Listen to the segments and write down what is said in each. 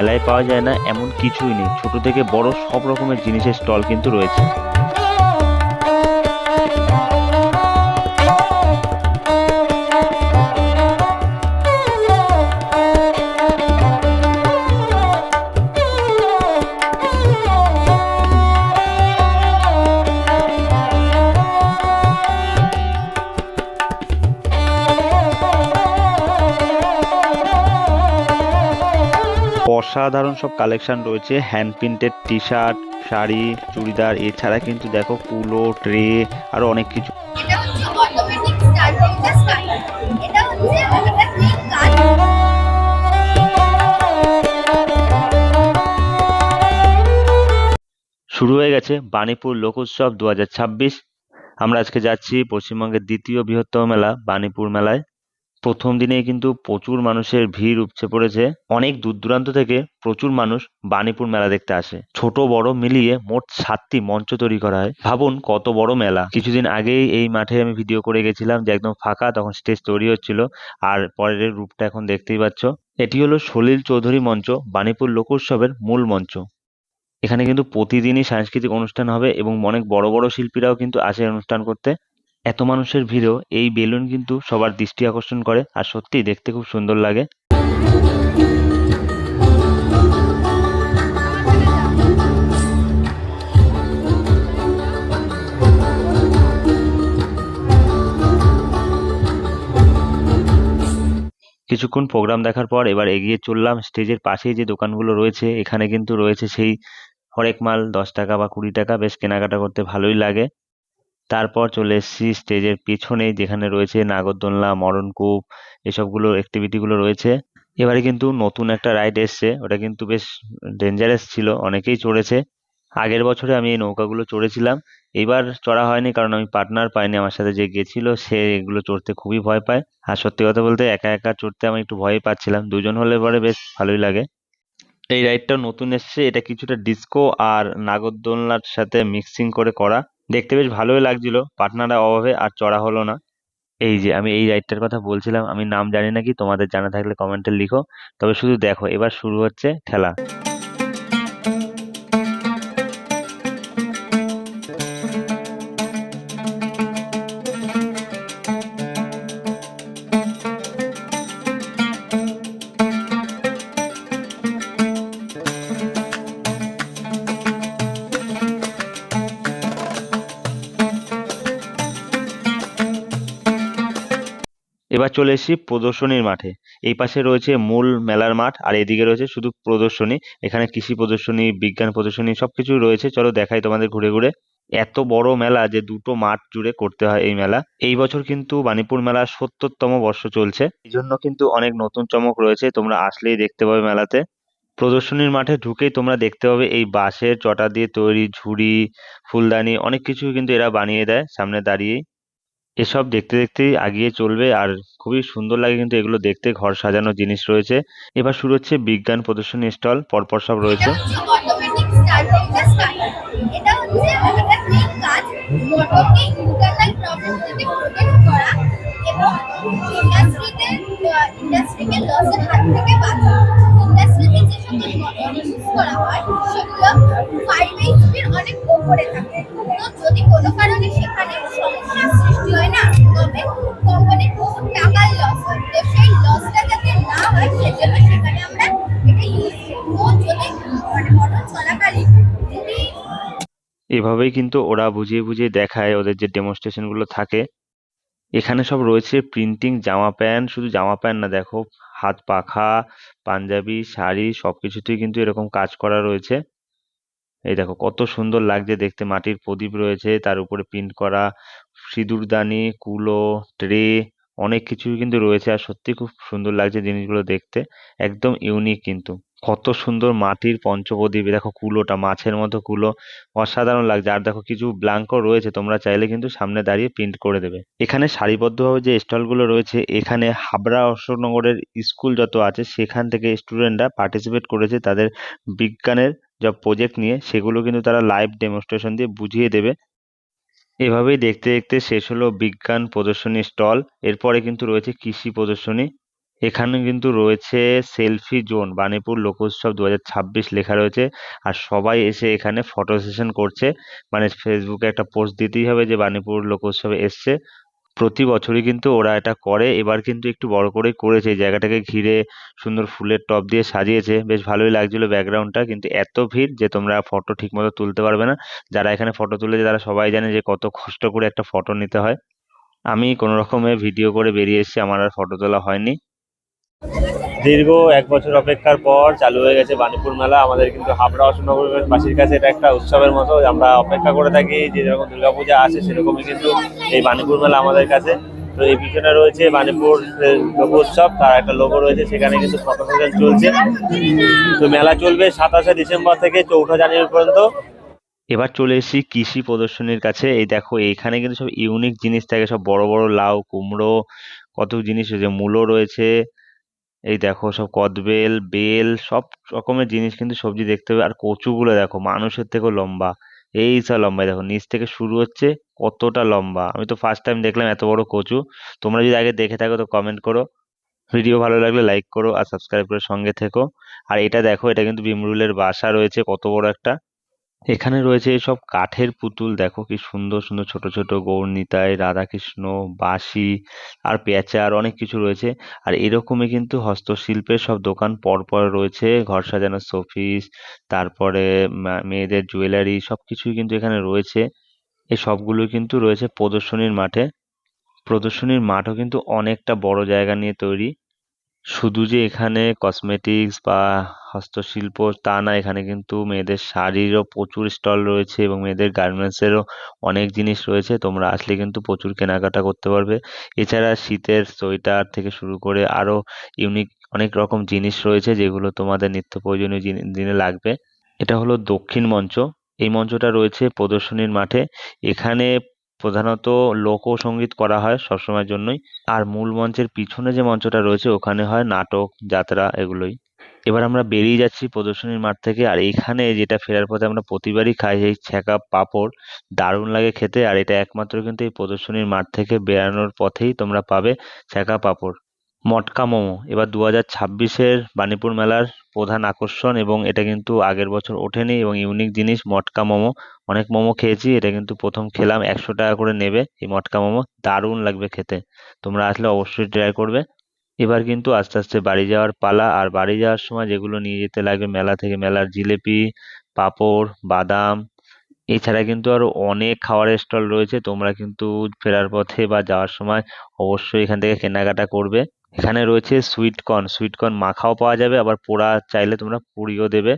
মেলায় পাওয়া যায় না এমন কিছুই নেই, ছোট থেকে বড় সব রকমের জিনিসের স্টল কিন্তু রয়েছে। অসাধারণ সব কালেকশন রয়েছে, hand printed T shirt, sari, churidar, এছাড়া কিন্তু দেখো কুলো, ট্রে, আরো অনেক কিছু। এটা হচ্ছে অটোমেটিক স্টার্টার স্টার্টার। এটা হচ্ছে একটা ক্লিক কাজ। শুরু হয়ে গেছে বাণীপুর লোকোৎসব 2026। আমরা আজকে যাচ্ছি পশ্চিমবঙ্গের দ্বিতীয় বৃহত্তম মেলা বাণীপুর মেলায়। প্রথম দিনেই কিন্তু প্রচুর মানুষের ভিড় উপচে পড়েছে। অনেক দূর দূরান্ত থেকে প্রচুর মানুষ বাণীপুর মেলা দেখতে আসে। ছোট বড় মিলিয়ে মোট 7টি মঞ্চ তৈরি করা হয়। ভাবুন কত বড় মেলা। কিছুদিন আগেই এই মাঠে আমি ভিডিও করে গেছিলাম যে একদম ফাঁকা, তখন স্টেজ তৈরি হচ্ছিল। আর পরের রূপটা এখন দেখতেই পাচ্ছ। এটি হলো সলিল চৌধুরী মঞ্চ, বাণীপুর লোকোৎসবের মূল মঞ্চ। এখানে কিন্তু প্রতিদিনই সাংস্কৃতিক অনুষ্ঠান হবে এবং অনেক বড় বড় শিল্পীরাও কিন্তু আসে অনুষ্ঠান করতে। এত মানুষের ভিড়েও এই বেলুন কিন্তু সবার দৃষ্টি আকর্ষণ করে, আর সত্যিই দেখতে খুব সুন্দর লাগে। কিছুক্ষণ প্রোগ্রাম দেখার পর এবার এগিয়ে চললাম স্টেজের পাশেই যে দোকানগুলো রয়েছে। এখানে কিন্তু রয়েছে সেই হরেক মাল, 10 টাকা বা 20 টাকা, বেশ কেনাকাটা করতে ভালোই লাগে। তারপর চলে এসেছি স্টেজের পেছনে, যেখানে রয়েছে নাগরদোলনা, মরণকূপ, এসবগুলো অ্যাক্টিভিটি গুলো রয়েছে। এবারে কিন্তু নতুন একটা রাইড এসছে, ওটা কিন্তু বেশ ডেঞ্জারাস ছিল, অনেকেই চড়েছে। আগের বছরে আমি এই নৌকাগুলো চড়েছিলাম, এবার চড়া হয়নি কারণ আমি পার্টনার পাইনি। আমার সাথে যে গেছিল সে এগুলো চড়তে খুবই ভয় পায়। আর সত্যি কথা বলতে একা একা চড়তে আমি একটু ভয়ই পাচ্ছিলাম, দুজন হলে পরে বেশ ভালোই লাগে। এই রাইডটাও নতুন এসছে, এটা কিছুটা ডিস্কো আর নাগরদোলনার সাথে মিক্সিং করে করা। দেখতে বেশ ভালোই লাগছিল, পার্টনারের অভাবে আর চড়া হলো না। এই যে আমি এই রাইডটার কথা বলছিলাম, আমি নাম জানি নাকি, তোমাদের জানা থাকলে কমেন্টে লিখো। তবে শুধু দেখো, এবার শুরু হচ্ছে ঠেলা। এবার চলে এসেছি প্রদর্শনীর মাঠে। এই পাশে রয়েছে মূল মেলার মাঠ, আর এদিকে রয়েছে শুধু প্রদর্শনী। এখানে কৃষি প্রদর্শনী, বিজ্ঞান প্রদর্শনী সবকিছু রয়েছে। চলো দেখাই তোমাদের ঘুরে ঘুরে। এত বড় মেলা যে দুটো মাঠ জুড়ে করতে হয় এই মেলা। এই বছর কিন্তু বাণীপুর মেলা 70তম বর্ষ চলছে, এই জন্য কিন্তু অনেক নতুন চমক রয়েছে, তোমরা আসলেই দেখতে পাবে মেলাতে। প্রদর্শনীর মাঠে ঢুকেই তোমরা দেখতে পাবে এই বাঁশের চটা দিয়ে তৈরি ঝুড়ি, ফুলদানি, অনেক কিছু কিন্তু এরা বানিয়ে দেয় সামনে দাঁড়িয়ে। এসব দেখতে দেখতেই আগিয়ে চলবে, আর খুবই সুন্দর লাগে কিন্তু এগুলো দেখতে। ঘর সাজানোর জিনিস রয়েছে। এবার শুরু হচ্ছে বিজ্ঞান প্রদর্শনী স্টল, পরপর সব এটা রয়েছে। হচ্ছে অটোমেটিক স্টার্টার স্টার্টার। এটা হচ্ছে একটা ক্লিক কাজ। মোটরকে ইন্টারনাল প্রবলেম থেকে প্রোটেক্ট করা এবং ইন্ডাস্ট্রিকে লসের হাত থেকে বাঁচানো। ইন্ডাস্ট্রিতে যে সকল মোটর ইউজ করা হয় সেগুলো 5 HP অনেক উপরে থাকে। তো যদি কোনো কারণে সেখানে সমস্যার সৃষ্টি হয় না, তবে কোম্পানির বহু টাকার লস হয়। তো সেই লসটা যাতে না হয় সেজন্য সেখানে আমরা এটা ইউজ করি। তো যদি মোটর চলাকালীন যদি এভাবেই কিন্তু ওরা বুঝিয়ে বুঝিয়ে দেখায়, ওদের যে ডেমনস্ট্রেশন গুলো থাকে। এখানে সব রয়েছে প্রিন্টিং জামা প্যান্ট, শুধু জামা প্যান্ট না, দেখো হাত পাখা, পাঞ্জাবি, শাড়ি সবকিছুতেই কিন্তু এরকম কাজ করা রয়েছে। এই দেখো কত সুন্দর লাগছে দেখতে, মাটির প্রদীপ রয়েছে, তার উপরে প্রিন্ট করা সিঁদুরদানি, কুলো, ট্রে, অনেক কিছুই কিন্তু রয়েছে। আর সত্যি খুব সুন্দর লাগছে জিনিসগুলো দেখতে, একদম ইউনিক কিন্তু। কত সুন্দর মাটির পঞ্চপ্রদীপ, দেখো কুলোটা মাছের মতো কুলো, অসাধারণ লাগছে। আর দেখো কিছু ব্ল্যাঙ্কও রয়েছে, তোমরা চাইলে কিন্তু সামনে দাঁড়িয়ে প্রিন্ট করে দেবে। এখানে সারিবদ্ধভাবে যে স্টলগুলো রয়েছে, এখানে হাবড়া অশোকনগরের স্কুল যত আছে সেখান থেকে স্টুডেন্টরা পার্টিসিপেট করেছে তাদের বিজ্ঞানের যা প্রজেক্ট নিয়ে, সেগুলো কিন্তু তারা লাইভ ডেমনস্ট্রেশন দিয়ে বুঝিয়ে দেবে। এভাবেই দেখতে দেখতে শেষ হলো বিজ্ঞান প্রদর্শনী স্টল। এরপরে কিন্তু রয়েছে কৃষি প্রদর্শনী। এখানে কিন্তু রয়েছে সেলফি জোন, বানিপুর লোকোৎসব 2026 লেখা রয়েছে। আর সবাই এসে এখানে ফটো সেশন করছে, মানে ফেসবুকে একটা পোস্ট দিতেই হবে যে বানিপুর লোকোৎসবে এসছে। প্রতি বছরই কিন্তু ওরা এটা করে, এবার কিন্তু একটু বড় করে করেছে, এই জায়গাটাকে ঘিরে সুন্দর ফুলের টব দিয়ে সাজিয়েছে, বেশ ভালোই লাগছিল ব্যাকগ্রাউন্ডটা। কিন্তু এত ভিড় যে তোমরা ফটো ঠিক মতো তুলতে পারবে না। যারা এখানে ফটো তুলেছে তারা সবাই জানে যে কত কষ্ট করে একটা ফটো নিতে হয়। আমি কোনো রকমে ভিডিও করে বেরিয়ে এসেছি, আমার আর ফটো তোলা হয়নি। দীর্ঘ 1 বছর অপেক্ষার পর চালু হয়ে গেছে বানিপুর মেলা। আমাদের কিন্তু হাবড়া অশোকনগরের পাশের কাছে এটা একটা উৎসবের মতো, আমরা অপেক্ষা করে থাকি যে যেরকম দুর্গাপূজা আসে সেরকমই কিন্তু এই বানিপুর মেলা আমাদের কাছে। তো এই পিছনে রয়েছে বানিপুর লোক উৎসব, তার একটা লোগো রয়েছে, সেখানে কিন্তু ফটো সেশন চলছে। তো মেলা চলবে 27শে ডিসেম্বর থেকে 4ঠা জানুয়ারি পর্যন্ত। এবার চলে এসেছি কৃষি প্রদর্শনীর কাছে। এই দেখো এখানে কিন্তু সব ইউনিক জিনিস থাকে, সব বড় বড় লাউ, কুমড়ো, কত জিনিস রয়েছে, মূলো রয়েছে। এই দেখো সব কদবেল, বেল, সব রকমের জিনিস কিন্তু সবজি দেখতে হবে। আর কচুগুলো দেখো মানুষের থেকেও লম্বা, এই সব লম্বা। দেখো নিচ থেকে শুরু হচ্ছে, কতটা লম্বা। আমি তো ফার্স্ট টাইম দেখলাম এত বড় কচু। তোমরা যদি আগে দেখে থাকো তো কমেন্ট করো। ভিডিও ভালো লাগলে লাইক করো আর সাবস্ক্রাইব করে সঙ্গে থেকো। আর এটা দেখো, এটা কিন্তু ভিমরুলের বাসা রয়েছে, কত বড় একটা। এখানে রয়েছে সব কাঠের পুতুল, দেখো কি সুন্দর সুন্দর ছোট ছোট গৌর নিতাই, রাধাকৃষ্ণ, বাঁশি আর পেঁচা আর অনেক কিছু রয়েছে। আর এরকমই কিন্তু হস্তশিল্পের সব দোকান পরপর রয়েছে, ঘর সাজানোর শোপিস, তারপরে মেয়েদের জুয়েলারি, সবকিছুই কিন্তু এখানে রয়েছে। এই সবগুলো কিন্তু রয়েছে প্রদর্শনীর মাঠে। প্রদর্শনীর মাঠও কিন্তু অনেকটা বড় জায়গা নিয়ে তৈরি। শুধু যে এখানে কসমেটিক্স বা হস্তশিল্প তা না, এখানে কিন্তু মেয়েদের শাড়িরও প্রচুর স্টল রয়েছে এবং মেয়েদের গার্মেন্টসেরও অনেক জিনিস রয়েছে। তোমরা আসলে কিন্তু প্রচুর কেনাকাটা করতে পারবে। এছাড়া শীতের সোয়েটার থেকে শুরু করে আরো ইউনিক অনেক রকম জিনিস রয়েছে যেগুলো তোমাদের নিত্য প্রয়োজনীয় দিনে লাগবে। এটা হলো দক্ষিণ মঞ্চ। এই মঞ্চটা রয়েছে প্রদর্শনীর মাঠে। এখানে প্রধানত লোকসঙ্গীত করা হয় সবসময়ের জন্যই। আর মূল মঞ্চের পিছনে যে মঞ্চটা রয়েছে ওখানে হয় নাটক, যাত্রা, এগুলোই। এবার আমরা বেরিয়ে যাচ্ছি প্রদর্শনীর মাঠ থেকে। আর এইখানে যেটা ফেরার পথে আমরা প্রতিবারই খাই, এই ছ্যাঁকা পাঁপড়, দারুণ লাগে খেতে। আর এটা একমাত্র কিন্তু এই প্রদর্শনীর মাঠ থেকে বেরানোর পথেই তোমরা পাবে ছ্যাঁকা পাঁপড়। মটকা মোমো এবার 2026-এর বানিপুর মেলার প্রধান আকর্ষণ, এবং এটা কিন্তু আগের বছর ওঠেনি এবং ইউনিক জিনিস মটকা মোমো। অনেক মোমো খেয়েছি, এটা কিন্তু প্রথম খেলাম। 100 টাকা করে নেবে এই মটকা মোমো, দারুণ লাগবে খেতে। তোমরা আসলে অবশ্যই ট্রাই করবে। এবার কিন্তু আস্তে আস্তে বাড়ি যাওয়ার পালা। আর বাড়ি যাওয়ার সময় যেগুলো নিয়ে যেতে লাগবে মেলা থেকে, মেলার জিলেপি, পাঁপড়, বাদাম, এছাড়া কিন্তু আরো অনেক খাবারের স্টল রয়েছে। তোমরা কিন্তু ফেরার পথে বা যাওয়ার সময় অবশ্যই এখান থেকে কেনাকাটা করবে। এখানে রয়েছে সুইট কর্ন মাখাও পাওয়া যাবে, আবার পোড়া চাইলে তোমরা পুড়িয়েও দেবে।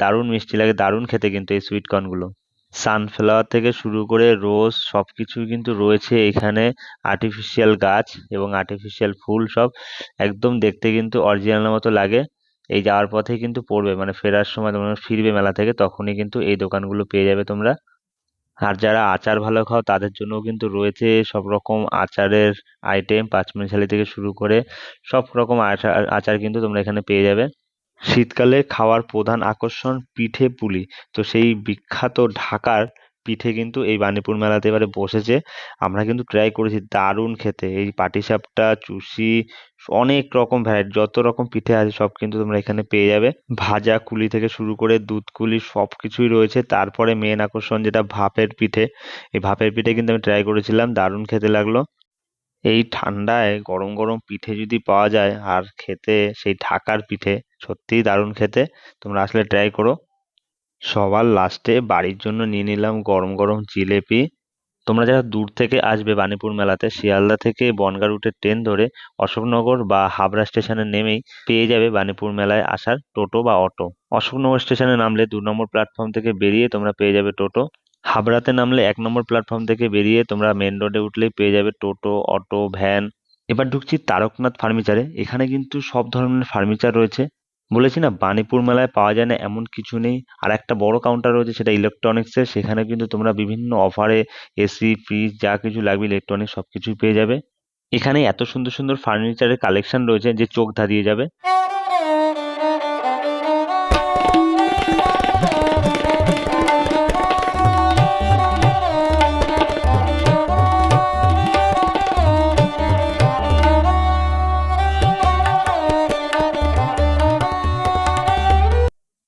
দারুণ মিষ্টি লাগে, দারুণ খেতে কিন্তু এই সুইট কর্ন গুলো। সানফ্লাওয়ার থেকে শুরু করে রোজ সবকিছুই কিন্তু রয়েছে এখানে। আর্টিফিশিয়াল গাছ এবং আর্টিফিশিয়াল ফুল, সব একদম দেখতে কিন্তু অরিজিনালের মতো লাগে। এই যাওয়ার পথে কিন্তু পড়বে, মানে ফেরার সময় তোমরা ফিরবে মেলা থেকে, তখনই কিন্তু এই দোকানগুলো পেয়ে যাবে তোমরা। আর যারা আচার ভালো খাও তাদের জন্য কিন্তু রয়েছে সব রকম আচারের আইটেম, পাঁচমিশালি থেকে শুরু করে সব রকম আচার আচার কিন্তু তোমরা এখানে পেয়ে যাবে। শীতকালে খাওয়ার প্রধান আকর্ষণ পিঠে পুলি। তো সেই বিখ্যাত ঢাকার পিঠে কিন্তু এই বানিপুর মেলাতে এবারে বসেছে। আমরা কিন্তু ট্রাই করেছি, দারুণ খেতে। এই পাটিসাপটা, চুষি, অনেক রকম ভ্যারাইটি, যত রকম পিঠে আছে সব কিন্তু তোমরা এখানে পেয়ে যাবে। ভাজা কুলি থেকে শুরু করে দুধ কুলি সব কিছুই রয়েছে। তারপরে মেন আকর্ষণ যেটা ভাপের পিঠে, এই ভাপের পিঠে কিন্তু আমি ট্রাই করেছিলাম, দারুণ খেতে লাগলো। এই ঠান্ডায় গরম গরম পিঠে যদি পাওয়া যায় আর খেতে সেই ঢাকার পিঠে, সত্যিই দারুণ খেতে। তোমরা আসলে ট্রাই করো। সবার লাস্টে বাড়ির জন্য নিয়ে নিলাম গরম গরম জিলেপি। তোমরা যারা দূর থেকে আসবে বানিপুর মেলাতে, শিয়ালদা থেকে বনগাঁ রুটের ট্রেন ধরে অশোকনগর বা হাবড়া স্টেশনে নেমেই পেয়ে যাবে বানিপুর মেলায় আসার টোটো বা অটো। অশোকনগর স্টেশনে নামলে 2 নম্বর প্ল্যাটফর্ম থেকে বেরিয়ে তোমরা পেয়ে যাবে টোটো। হাবড়াতে নামলে 1 নম্বর প্ল্যাটফর্ম থেকে বেরিয়ে তোমরা মেন রোডে উঠলেই পেয়ে যাবে টোটো, অটো, ভ্যান। এবার ঢুকছি তারকনাথ ফার্নিচারে। এখানে কিন্তু সব ধরনের ফার্নিচার রয়েছে। বলেছি না বানিপুর মেলায় পাওয়া যায় না এমন কিছু নেই। আর একটা বড় কাউন্টার রয়েছে, সেটা ইলেকট্রনিক্সের। সেখানে কিন্তু তোমরা বিভিন্ন অফারে এসি, ফ্রিজ, যা কিছু লাগবে ইলেকট্রনিক্স সবকিছুই পেয়ে যাবে। এখানে এত সুন্দর সুন্দর ফার্নিচারের কালেকশন রয়েছে যে চোখ ধাঁধিয়ে যাবে।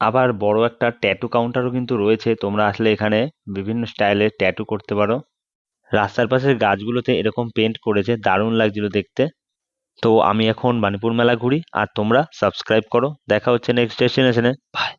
আবার বড় একটা ট্যাটু কাউন্টারও কিন্তু রয়েছে, তোমরা আসলে এখানে বিভিন্ন স্টাইলের ট্যাটু করতে পারো। রাস্তার পাশের গাছগুলোতে এরকম পেন্ট করেছে, দারুণ লাগছিল দেখতে। তো আমি এখন বাণীপুর মেলা ঘুরি, আর তোমরা সাবস্ক্রাইব করো। দেখা হচ্ছে নেক্সট ডেস্টিনেশনে। বাই।